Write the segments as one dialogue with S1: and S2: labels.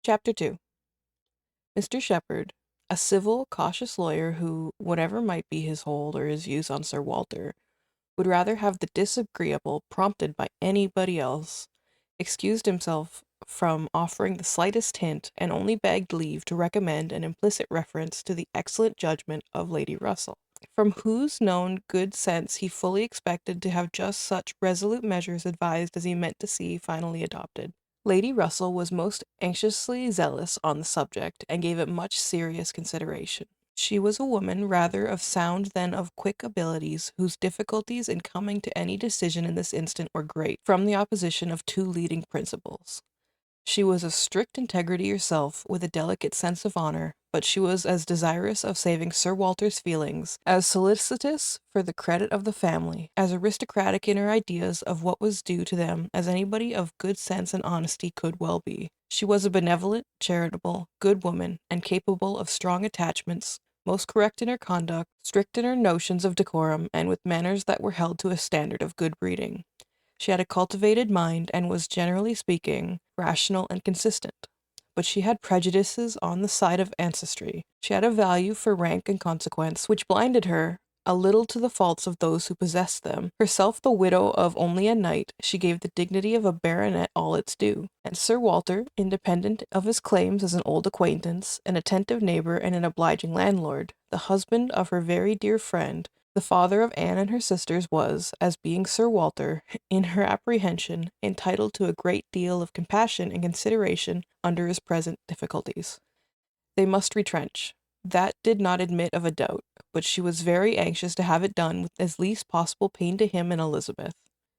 S1: Chapter 2. Mr. Shepherd, a civil, cautious lawyer who, whatever might be his hold or his views on Sir Walter, would rather have the disagreeable prompted by anybody else, excused himself from offering the slightest hint, and only begged leave to recommend an implicit reference to the excellent judgment of Lady Russell, from whose known good sense he fully expected to have just such resolute measures advised as he meant to see finally adopted. Lady Russell was most anxiously zealous on the subject, and gave it much serious consideration. She was a woman rather of sound than of quick abilities, whose difficulties in coming to any decision in this instant were great, from the opposition of two leading principles. She was of strict integrity herself, with a delicate sense of honor, but she was as desirous of saving Sir Walter's feelings, as solicitous for the credit of the family, as aristocratic in her ideas of what was due to them as anybody of good sense and honesty could well be. She was a benevolent, charitable, good woman, and capable of strong attachments, most correct in her conduct, strict in her notions of decorum, and with manners that were held to a standard of good breeding. She had a cultivated mind, and was, generally speaking, rational and consistent. But she had prejudices on the side of ancestry. She had a value for rank and consequence, which blinded her a little to the faults of those who possessed them. Herself the widow of only a knight, she gave the dignity of a baronet all its due. And Sir Walter, independent of his claims as an old acquaintance, an attentive neighbour, and an obliging landlord, the husband of her very dear friend, the father of Anne and her sisters, was, as being Sir Walter, in her apprehension, entitled to a great deal of compassion and consideration under his present difficulties. They must retrench. That did not admit of a doubt, but she was very anxious to have it done with as least possible pain to him and Elizabeth.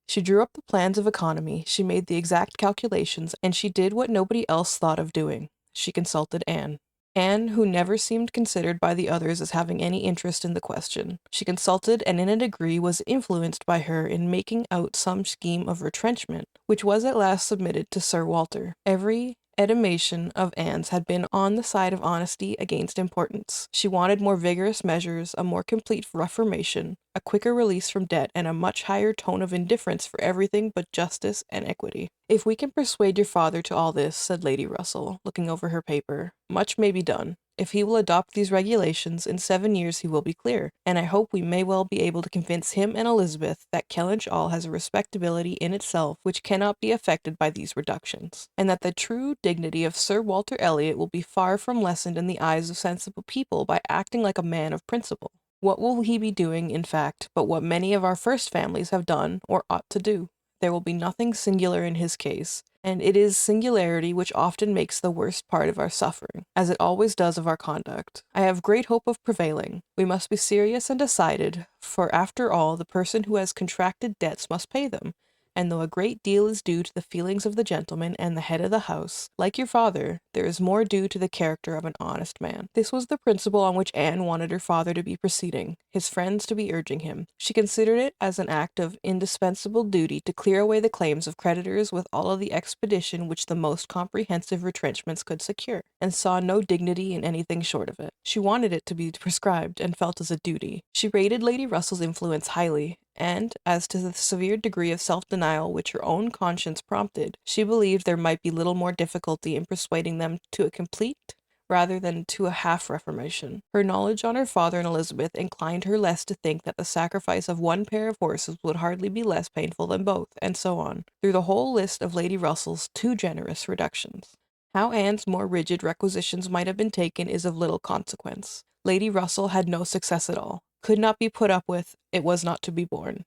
S1: She drew up the plans of economy, she made the exact calculations, and she did what nobody else thought of doing. She consulted Anne. Anne, who never seemed considered by the others as having any interest in the question. She consulted, and in a degree was influenced by her in making out some scheme of retrenchment, which was at last submitted to Sir Walter. Every edimation of Anne's had been on the side of honesty against importance. She wanted more vigorous measures, a more complete reformation, a quicker release from debt, and a much higher tone of indifference for everything but justice and equity. "If we can persuade your father to all this," said Lady Russell, looking over her paper, "much may be done. If he will adopt these regulations, in 7 years he will be clear, and I hope we may well be able to convince him and Elizabeth that Kellynch Hall has a respectability in itself which cannot be affected by these reductions, and that the true dignity of Sir Walter Elliot will be far from lessened in the eyes of sensible people by acting like a man of principle. What will he be doing, in fact, but what many of our first families have done or ought to do? There will be nothing singular in his case, and it is singularity which often makes the worst part of our suffering, as it always does of our conduct. I have great hope of prevailing. We must be serious and decided, for after all, the person who has contracted debts must pay them, and though a great deal is due to the feelings of the gentleman and the head of the house, like your father, there is more due to the character of an honest man." This was the principle on which Anne wanted her father to be proceeding, his friends to be urging him. She considered it as an act of indispensable duty to clear away the claims of creditors with all of the expedition which the most comprehensive retrenchments could secure, and saw no dignity in anything short of it. She wanted it to be prescribed, and felt as a duty. She rated Lady Russell's influence highly, and, as to the severe degree of self-denial which her own conscience prompted, she believed there might be little more difficulty in persuading them to a complete rather than to a half reformation. Her knowledge on her father and Elizabeth inclined her less to think that the sacrifice of one pair of horses would hardly be less painful than both, and so on, through the whole list of Lady Russell's too generous reductions. How Anne's more rigid requisitions might have been taken is of little consequence. Lady Russell had no success at all. Could not be put up with, it was not to be borne.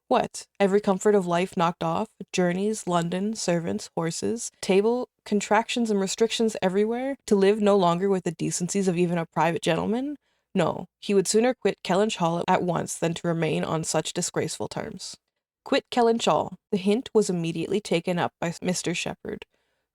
S1: What? Every comfort of life knocked off? Journeys, London, servants, horses, table, contractions and restrictions everywhere? To live no longer with the decencies of even a private gentleman? No, he would sooner quit Kellynch Hall at once than to remain on such disgraceful terms. Quit Kellynch Hall. The hint was immediately taken up by Mr. Shepherd,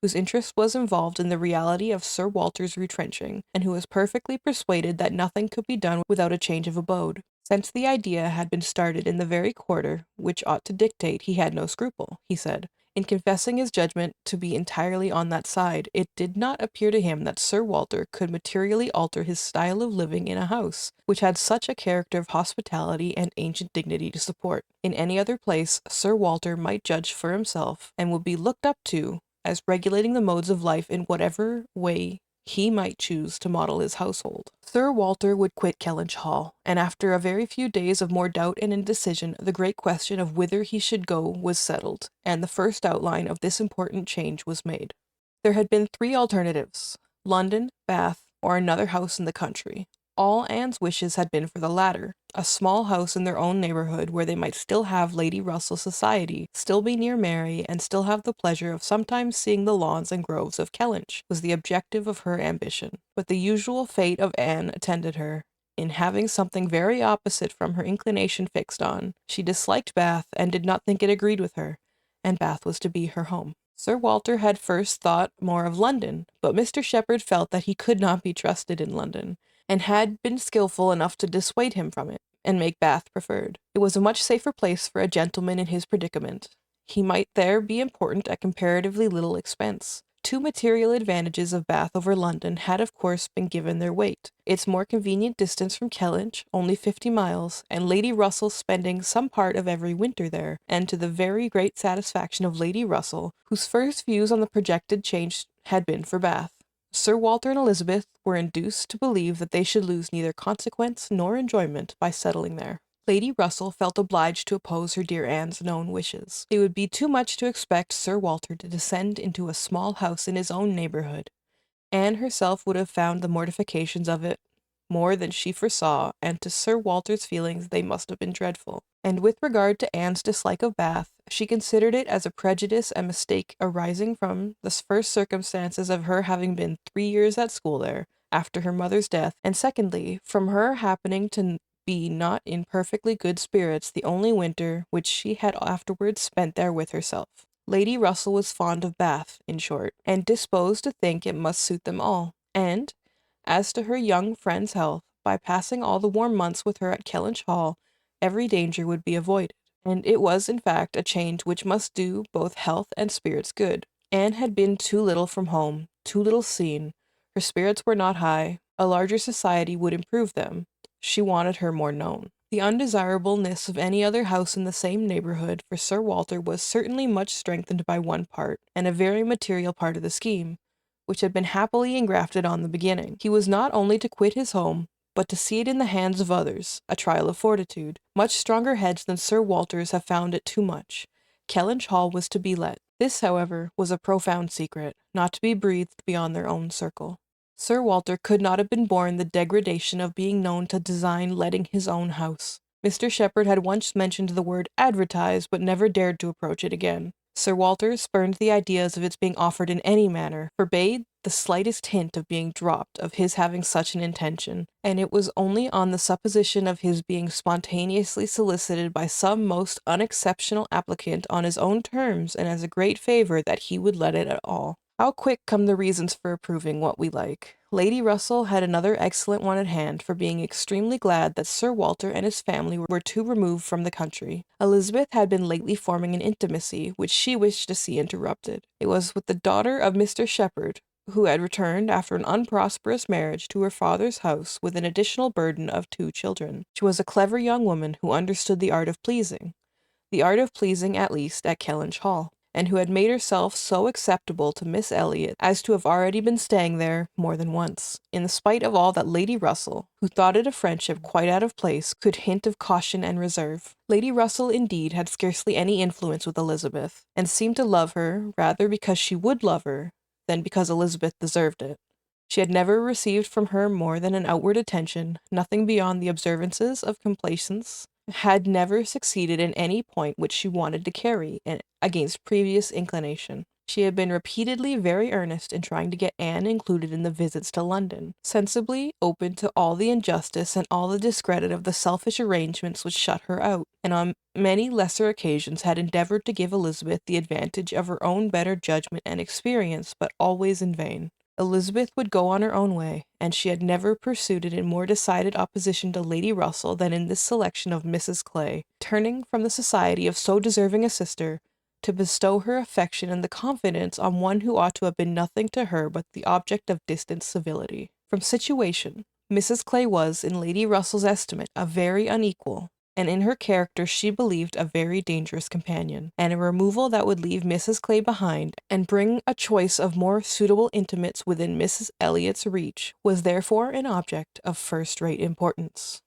S1: whose interest was involved in the reality of Sir Walter's retrenching, and who was perfectly persuaded that nothing could be done without a change of abode. Since the idea had been started in the very quarter which ought to dictate, he had no scruple, he said, in confessing his judgment to be entirely on that side. It did not appear to him that Sir Walter could materially alter his style of living in a house which had such a character of hospitality and ancient dignity to support. In any other place, Sir Walter might judge for himself, and would be looked up to as regulating the modes of life in whatever way he might choose to model his household. Sir Walter would quit Kellynch Hall, and after a very few days of more doubt and indecision, the great question of whither he should go was settled, and the first outline of this important change was made. There had been 3 alternatives: London, Bath, or another house in the country. All Anne's wishes had been for the latter, a small house in their own neighbourhood where they might still have Lady Russell's society, still be near Mary, and still have the pleasure of sometimes seeing the lawns and groves of Kellynch, was the objective of her ambition. But the usual fate of Anne attended her. In having something very opposite from her inclination fixed on, she disliked Bath and did not think it agreed with her, and Bath was to be her home. Sir Walter had first thought more of London, but Mr. Shepherd felt that he could not be trusted in London, and had been skilful enough to dissuade him from it, and make Bath preferred. It was a much safer place for a gentleman in his predicament. He might there be important at comparatively little expense. 2 material advantages of Bath over London had of course been given their weight: its more convenient distance from Kellynch, only 50 miles, and Lady Russell spending some part of every winter there, and to the very great satisfaction of Lady Russell, whose first views on the projected change had been for Bath. Sir Walter and Elizabeth were induced to believe that they should lose neither consequence nor enjoyment by settling there. Lady Russell felt obliged to oppose her dear Anne's known wishes. It would be too much to expect Sir Walter to descend into a small house in his own neighbourhood. Anne herself would have found the mortifications of it more than she foresaw, and to Sir Walter's feelings they must have been dreadful. And with regard to Anne's dislike of Bath, she considered it as a prejudice and mistake arising from the first circumstances of her having been 3 years at school there, after her mother's death, and secondly, from her happening to be not in perfectly good spirits the only winter which she had afterwards spent there with herself. Lady Russell was fond of Bath, in short, and disposed to think it must suit them all, and, as to her young friend's health, by passing all the warm months with her at Kellynch Hall, every danger would be avoided. And it was, in fact, a change which must do both health and spirits good. Anne had been too little from home, too little seen. Her spirits were not high. A larger society would improve them. She wanted her more known. The undesirableness of any other house in the same neighbourhood for Sir Walter was certainly much strengthened by one part, and a very material part of the scheme, which had been happily engrafted on the beginning. He was not only to quit his home, but to see it in the hands of others, a trial of fortitude. Much stronger heads than Sir Walter's have found it too much. Kellynch Hall was to be let. This, however, was a profound secret, not to be breathed beyond their own circle. Sir Walter could not have been borne the degradation of being known to design letting his own house. Mr. Shepherd had once mentioned the word advertise, but never dared to approach it again. Sir Walter spurned the ideas of its being offered in any manner, forbade the slightest hint of being dropped of his having such an intention, and it was only on the supposition of his being spontaneously solicited by some most unexceptional applicant on his own terms and as a great favour that he would let it at all. How quick come the reasons for approving what we like. Lady Russell had another excellent one at hand for being extremely glad that Sir Walter and his family were too removed from the country. Elizabeth had been lately forming an intimacy which she wished to see interrupted. It was with the daughter of Mr. Shepherd, who had returned after an unprosperous marriage to her father's house with an additional burden of 2 children. She was a clever young woman who understood the art of pleasing at least at Kellynch Hall, and who had made herself so acceptable to Miss Elliot as to have already been staying there more than once, in spite of all that Lady Russell, who thought it a friendship quite out of place, could hint of caution and reserve. Lady Russell, indeed, had scarcely any influence with Elizabeth, and seemed to love her rather because she would love her than because Elizabeth deserved it. She had never received from her more than an outward attention, nothing beyond the observances of complaisance, had never succeeded in any point which she wanted to carry against previous inclination. She had been repeatedly very earnest in trying to get Anne included in the visits to London, sensibly open to all the injustice and all the discredit of the selfish arrangements which shut her out, and on many lesser occasions had endeavoured to give Elizabeth the advantage of her own better judgment and experience, but always in vain. Elizabeth would go on her own way, and she had never pursued it in more decided opposition to Lady Russell than in this selection of Mrs. Clay, turning from the society of so deserving a sister, to bestow her affection and the confidence on one who ought to have been nothing to her but the object of distant civility. From situation, Mrs. Clay was, in Lady Russell's estimate, a very unequal, and in her character she believed a very dangerous companion, and a removal that would leave Mrs. Clay behind and bring a choice of more suitable intimates within Mrs. Elliot's reach was therefore an object of first-rate importance.